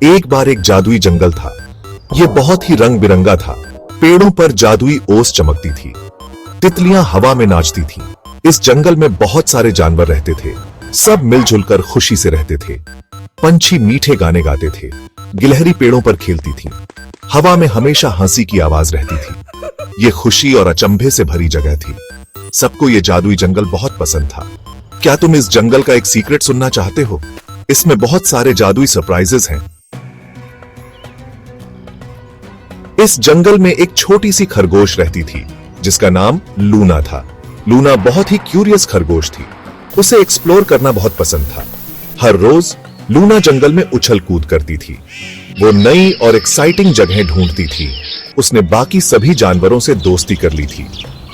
एक बार एक जादुई जंगल था। यह बहुत ही रंग बिरंगा था। पेड़ों पर जादुई ओस चमकती थी, तितलियां हवा में नाचती थीं। इस जंगल में बहुत सारे जानवर रहते थे, सब मिलजुल कर खुशी से रहते थे। पंछी मीठे गाने गाते थे, गिलहरी पेड़ों पर खेलती थी, हवा में हमेशा हंसी की आवाज रहती थी। ये खुशी और अचंभे से भरी जगह थी। सबको ये जादुई जंगल बहुत पसंद था। क्या तुम इस जंगल का एक सीक्रेट सुनना चाहते हो? इसमें बहुत सारे जादुई सरप्राइजेस हैं। इस जंगल में एक छोटी सी खरगोश रहती थी जिसका नाम लूना था। लूना बहुत ही क्यूरियस खरगोश थी। उसे एक्सप्लोर करना बहुत पसंद था। हर रोज लूना जंगल में उछल कूद करती थी। वो नई और एक्साइटिंग जगह ढूंढती थी। उसने बाकी सभी जानवरों से दोस्ती कर ली थी।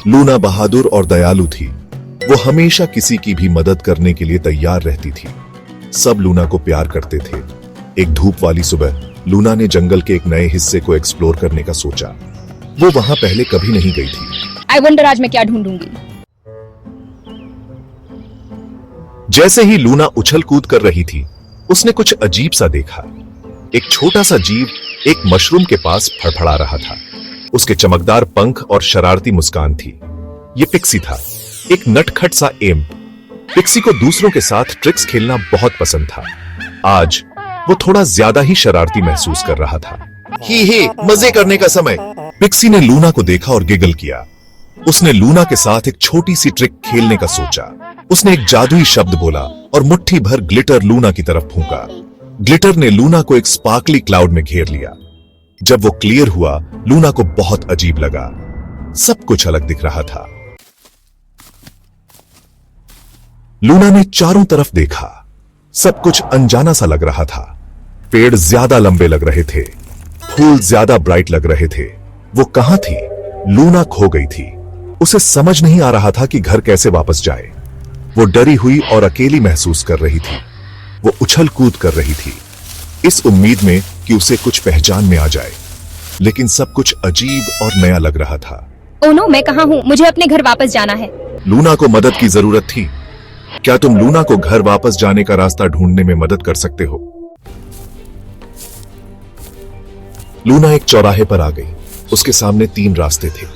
लूना बहादुर और दयालु थी। वो हमेशा किसी की भी मदद करने के लिए तैयार रहती थी। सब लूना को प्यार करते थे। एक धूप वाली सुबह लूना ने जंगल के एक नए हिस्से को एक्सप्लोर करने का सोचा। वो वहां पहले कभी नहीं गई थी। आई वंडर आज मैं क्या ढूंढूंगी। जैसे ही लूना उछल कूद कर रही थी, उसने कुछ अजीब सा देखा। एक छोटा सा जीव एक मशरूम के पास फड़फड़ा रहा था। उसके चमकदार पंख और शरारती मुस्कान थी। ये पिक्सी था, एक नटखट सा एम्प। पिक्सी को दूसरों के साथ ट्रिक्स खेलना बहुत पसंद था। आज वो थोड़ा ज्यादा ही शरारती महसूस कर रहा था। ही मजे करने का समय। पिक्सी ने लूना को देखा और गिगल किया। उसने लूना के साथ एक छोटी सी ट्रिक खेलने का सोचा। उसने एक जादुई शब्द बोला और मुट्ठी भर ग्लिटर लूना की तरफ फूंका। ग्लिटर ने लूना को एक स्पार्कली क्लाउड में घेर लिया। जब वो क्लियर हुआ, लूना को बहुत अजीब लगा। सब कुछ अलग दिख रहा था। लूना ने चारों तरफ देखा। सब कुछ अनजाना सा लग रहा था। पेड़ ज्यादा लंबे लग रहे थे, फूल ज्यादा ब्राइट लग रहे थे। वो कहां थी? लूना खो गई थी। उसे समझ नहीं आ रहा था कि घर कैसे वापस जाए। वो डरी हुई और अकेली महसूस कर रही थी। वो उछल कूद कर रही थी, इस उम्मीद में कि उसे कुछ पहचान में आ जाए, लेकिन सब कुछ अजीब और नया लग रहा था। ओह नो, मैं कहां हूं? मुझे अपने घर वापस जाना है। लूना को मदद की जरूरत थी। क्या तुम लूना को घर वापस जाने का रास्ता ढूंढने में मदद कर सकते हो? लूना एक चौराहे पर आ गई। उसके सामने 3 रास्ते थे।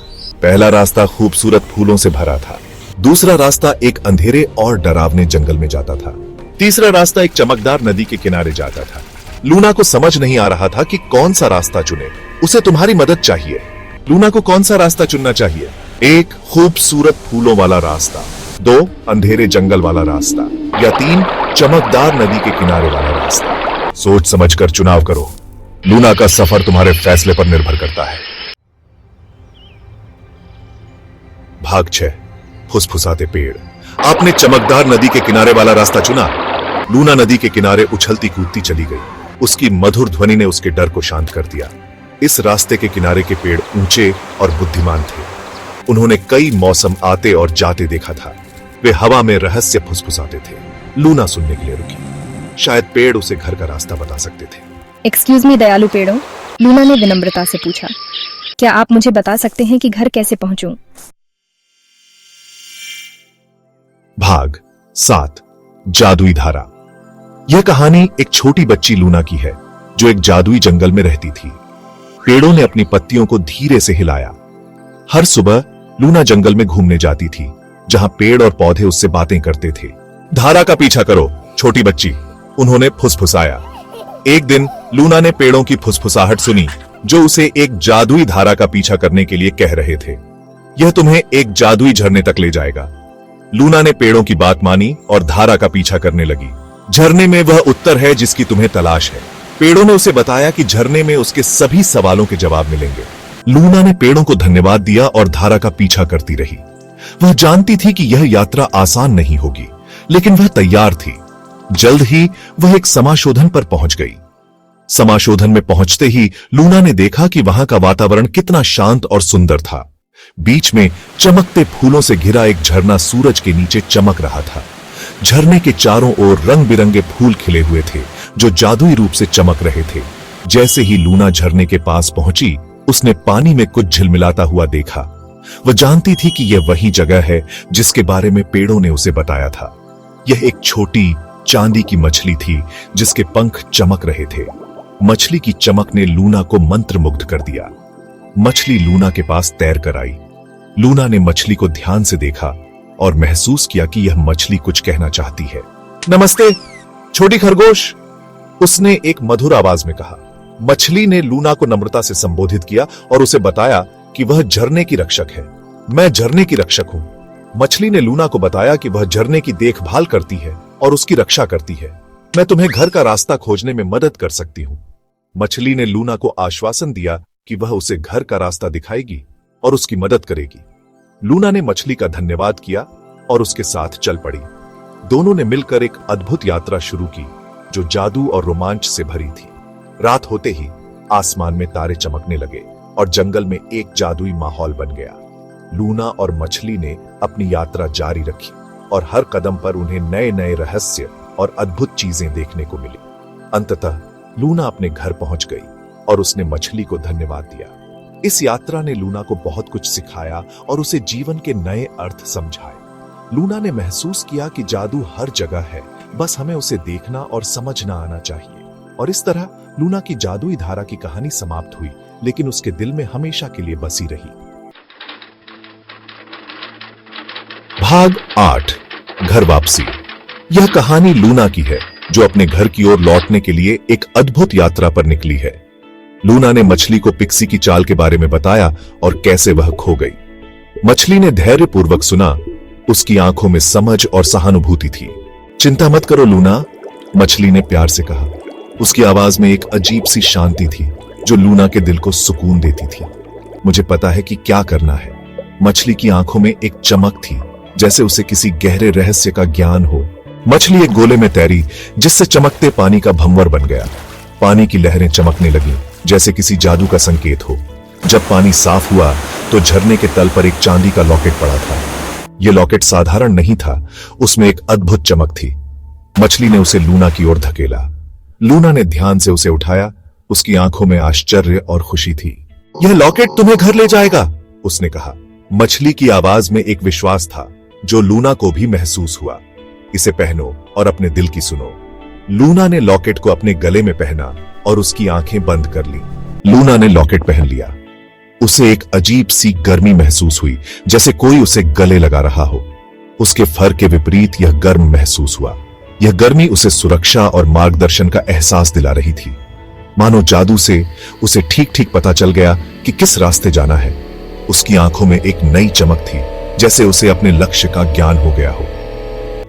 पहला रास्ता खूबसूरत फूलों से भरा था। दूसरा रास्ता एक अंधेरे और डरावने जंगल में जाता था। तीसरा रास्ता एक चमकदार नदी के किनारे जाता था। लूना को समझ नहीं आ रहा था कि कौन सा रास्ता चुने। उसे तुम्हारी मदद चाहिए। लूना को कौन सा रास्ता चुनना चाहिए? 1 खूबसूरत फूलों वाला रास्ता, 2 अंधेरे जंगल वाला रास्ता, या 3 चमकदार नदी के किनारे वाला रास्ता। सोच समझकर चुनाव करो। लूना का सफर तुम्हारे फैसले पर निर्भर करता है। भाग 6, फुसफुसाते पेड़। आपने चमकदार नदी के किनारे वाला रास्ता चुना। लूना नदी के किनारे उछलती कूदती चली गई। उसकी मधुर ध्वनि ने उसके डर को शांत कर दिया। इस रास्ते के किनारे के पेड़ ऊंचे और बुद्धिमान थे। उन्होंने कई मौसम आते और जाते देखा था। वे हवा में रहस्य फुसफुसाते थे। लूना सुनने के लिए रुकी। शायद पेड़ उसे घर का रास्ता बता सकते थे। एक्सक्यूज मी दयालु पेड़ों, लूना ने विनम्रता से पूछा। क्या आप मुझे बता सकते हैं कि घर कैसे पहुंचूं? भाग 7, जादुई धारा। यह कहानी एक छोटी बच्ची लूना की है जो एक जादुई जंगल में रहती थी। पेड़ों ने अपनी पत्तियों को धीरे से हिलाया। हर सुबह लूना जंगल में घूमने जाती थी, जहां पेड़ और पौधे उससे बातें करते थे। धारा का पीछा करो छोटी बच्ची, उन्होंने फुसफुसाया। एक दिन लूना ने पेड़ों की फुसफुसाहट सुनी जो उसे एक जादुई धारा का पीछा करने के लिए कह रहे थे। यह तुम्हें एक जादुई झरने तक ले जाएगा। लूना ने पेड़ों की बात मानी और धारा का पीछा करने लगी। झरने में वह उत्तर है जिसकी तुम्हें तलाश है। पेड़ों ने उसे बताया कि झरने में उसके सभी सवालों के जवाब मिलेंगे। लूना ने पेड़ों को धन्यवाद दिया और धारा का पीछा करती रही। वह जानती थी कि यह यात्रा आसान नहीं होगी, लेकिन वह तैयार थी। जल्द ही वह एक समाशोधन पर पहुंच गई। समाशोधन में पहुंचते ही लूना ने देखा कि वहां का वातावरण कितना शांत और सुंदर था। बीच में चमकते फूलों से घिरा एक झरना सूरज के नीचे चमक रहा था। झरने के चारों ओर रंग बिरंगे फूल खिले हुए थे जो जादुई रूप से चमक रहे थे। जैसे ही लूना झरने के पास पहुंची, उसने पानी में कुछ झिलमिलाता हुआ देखा। वह जानती थी कि यह वही जगह है जिसके बारे में पेड़ों ने उसे बताया था। यह एक छोटी चांदी की मछली थी जिसके पंख चमक रहे थे। मछली की चमक ने लूना को मंत्रमुग्ध कर दिया। मछली लूना के पास तैर कर आई। लूना ने मछली को ध्यान से देखा और महसूस किया कि यह मछली कुछ कहना चाहती है। नमस्ते छोटी खरगोश, उसने एक मधुर आवाज में कहा। मछली ने लूना को नम्रता से संबोधित किया और उसे बताया कि वह झरने की रक्षक है। मैं झरने की रक्षक हूं। मछली ने लूना को बताया कि वह झरने की देखभाल करती है और उसकी रक्षा करती है। मैं तुम्हें घर का रास्ता खोजने में मदद कर सकती हूं। मछली ने लूना को आश्वासन दिया कि वह उसे घर का रास्ता दिखाएगी और उसकी मदद करेगी। लूना ने मछली का धन्यवाद किया और उसके साथ चल पड़ी। दोनों ने मिलकर एक अद्भुत यात्रा शुरू की जो जादू और रोमांच से भरी थी। रात होते ही आसमान में तारे चमकने लगे और जंगल में एक जादुई माहौल बन गया। लूना और मछली ने अपनी यात्रा जारी रखी और हर कदम पर उन्हें नए नए रहस्य और अद्भुत चीजें देखने को मिली। अंततः लूना अपने घर पहुंच गई और उसने मछली को धन्यवाद दिया। इस यात्रा ने लूना को बहुत कुछ सिखाया और उसे जीवन के नए अर्थ समझाए। लूना ने महसूस किया कि जादू हर जगह है, बस हमें उसे देखना और समझना आना चाहिए। और इस तरह लूना की जादुई धारा की कहानी समाप्त हुई, लेकिन उसके दिल में हमेशा के लिए बसी रही। भाग 8 घर वापसी। यह कहानी लूना की है जो अपने घर की ओर लौटने के लिए एक अद्भुत यात्रा पर निकली है। लूना ने मछली को पिक्सी की चाल के बारे में बताया और कैसे वह खो गई। मछली ने धैर्यपूर्वक सुना। उसकी आंखों में समझ और सहानुभूति थी। चिंता मत करो लूना, मछली ने प्यार से कहा। उसकी आवाज में एक अजीब सी शांति थी जो लूना के दिल को सुकून देती थी। मुझे पता है कि क्या करना है। मछली की आंखों में एक चमक थी जैसे उसे किसी गहरे रहस्य का ज्ञान हो। मछली एक गोले में तैरी जिससे चमकते पानी का भंवर बन गया। पानी की लहरें चमकने लगीं जैसे किसी जादू का संकेत हो। जब पानी साफ हुआ तो झरने के तल पर एक चांदी का लॉकेट पड़ा था। यह लॉकेट साधारण नहीं था, उसमें एक अद्भुत चमक थी। मछली ने उसे लूना की ओर धकेला। लूना ने ध्यान से उसे उठाया। उसकी आंखों में आश्चर्य और खुशी थी। यह लॉकेट तुम्हें घर ले जाएगा, उसने कहा। मछली की आवाज में एक विश्वास था जो लूना को भी महसूस हुआ। इसे पहनो और अपने दिल की सुनो। लूना ने लॉकेट को अपने गले में पहना और उसकी आंखें बंद कर ली। लूना ने लॉकेट पहन लिया। उसे एक अजीब सी गर्मी महसूस हुई जैसे कोई उसे गले लगा रहा हो। उसके फर के विपरीत यह गर्म महसूस हुआ। यह गर्मी उसे सुरक्षा और मार्गदर्शन का एहसास दिला रही थी। मानो जादू से उसे ठीक ठीक पता चल गया कि किस रास्ते जाना है। उसकी आंखों में एक नई चमक थी जैसे उसे अपने लक्ष्य का ज्ञान हो गया हो।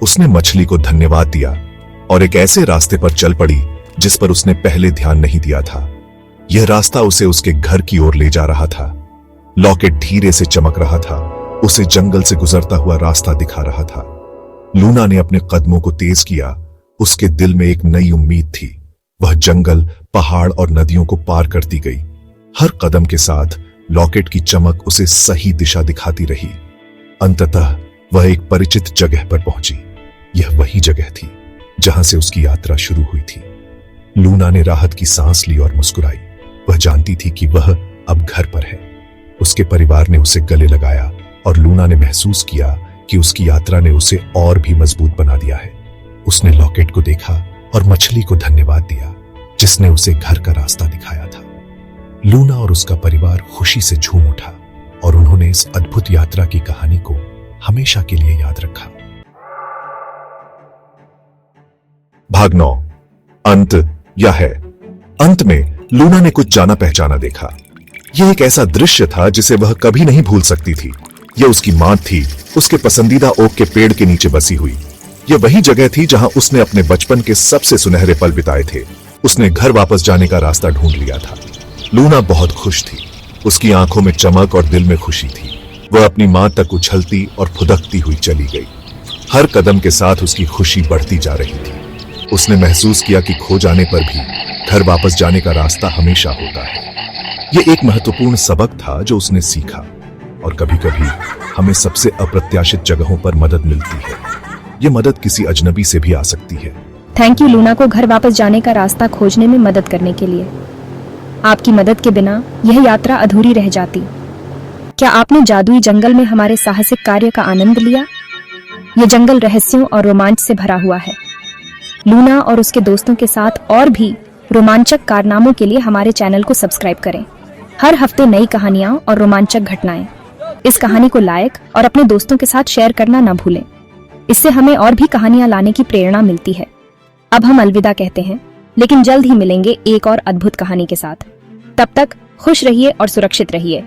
उसने मछली को धन्यवाद दिया और एक ऐसे रास्ते पर चल पड़ी जिस पर उसने पहले ध्यान नहीं दिया था। यह रास्ता उसे उसके घर की ओर ले जा रहा था। लॉकेट धीरे से चमक रहा था, उसे जंगल से गुजरता हुआ रास्ता दिखा रहा था। लूना ने अपने कदमों को तेज किया। उसके दिल में एक नई उम्मीद थी। वह जंगल, पहाड़ और नदियों को पार करती गई। हर कदम के साथ लॉकेट की चमक उसे सही दिशा दिखाती रही। अंततः वह एक परिचित जगह पर पहुंची। यह वही जगह थी जहां से उसकी यात्रा शुरू हुई थी। लूना ने राहत की सांस ली और मुस्कुराई। वह जानती थी कि वह अब घर पर है। उसके परिवार ने उसे गले लगाया और लूना ने महसूस किया कि उसकी यात्रा ने उसे और भी मजबूत बना दिया है। उसने लॉकेट को देखा और मछली को धन्यवाद दिया जिसने उसे घर का रास्ता दिखाया था। लूना और उसका परिवार खुशी से झूम उठा और उन्होंने इस अद्भुत यात्रा की कहानी को हमेशा के लिए याद रखा। भाग 9 अंत या है। अंत में लूना ने कुछ जाना पहचाना देखा। यह एक ऐसा दृश्य था जिसे वह कभी नहीं भूल सकती थी। यह उसकी मां थी, उसके पसंदीदा ओक के पेड़ के नीचे बसी हुई। यह वही जगह थी जहां उसने अपने बचपन के सबसे सुनहरे पल बिताए थे। उसने घर वापस जाने का रास्ता ढूंढ लिया था। लूना बहुत खुश थी। उसकी आंखों में चमक और दिल में खुशी थी। वह अपनी मां तक उछलती और फुदकती हुई चली गई। हर कदम के साथ उसकी खुशी बढ़ती जा रही थी। उसने महसूस किया कि खो जाने पर भी घर वापस जाने का रास्ता हमेशा होता है। यह एक महत्वपूर्ण सबक था जो उसने सीखा। और कभी-कभी हमें सबसे अप्रत्याशित जगहों पर मदद मिलती है। यह मदद किसी अजनबी से भी आ सकती है। थैंक यू लूना को घर वापस जाने का रास्ता खोजने में मदद करने के लिए। आपकी मदद के बिना यह यात्रा अधूरी रह जाती। क्या आपने जादुई जंगल में हमारे साहसिक कार्य का आनंद लिया? यह जंगल रहस्यों और रोमांच से भरा हुआ है। लूना और उसके दोस्तों के साथ और भी रोमांचक कारनामों के लिए हमारे चैनल को सब्सक्राइब करें। हर हफ्ते नई कहानियां और रोमांचक घटनाएं। इस कहानी को लाइक और अपने दोस्तों के साथ शेयर करना न भूलें। इससे हमें और भी कहानियां लाने की प्रेरणा मिलती है। अब हम अलविदा कहते हैं, लेकिन जल्द ही मिलेंगे एक और अद्भुत कहानी के साथ। तब तक खुश रहिए और सुरक्षित रहिए।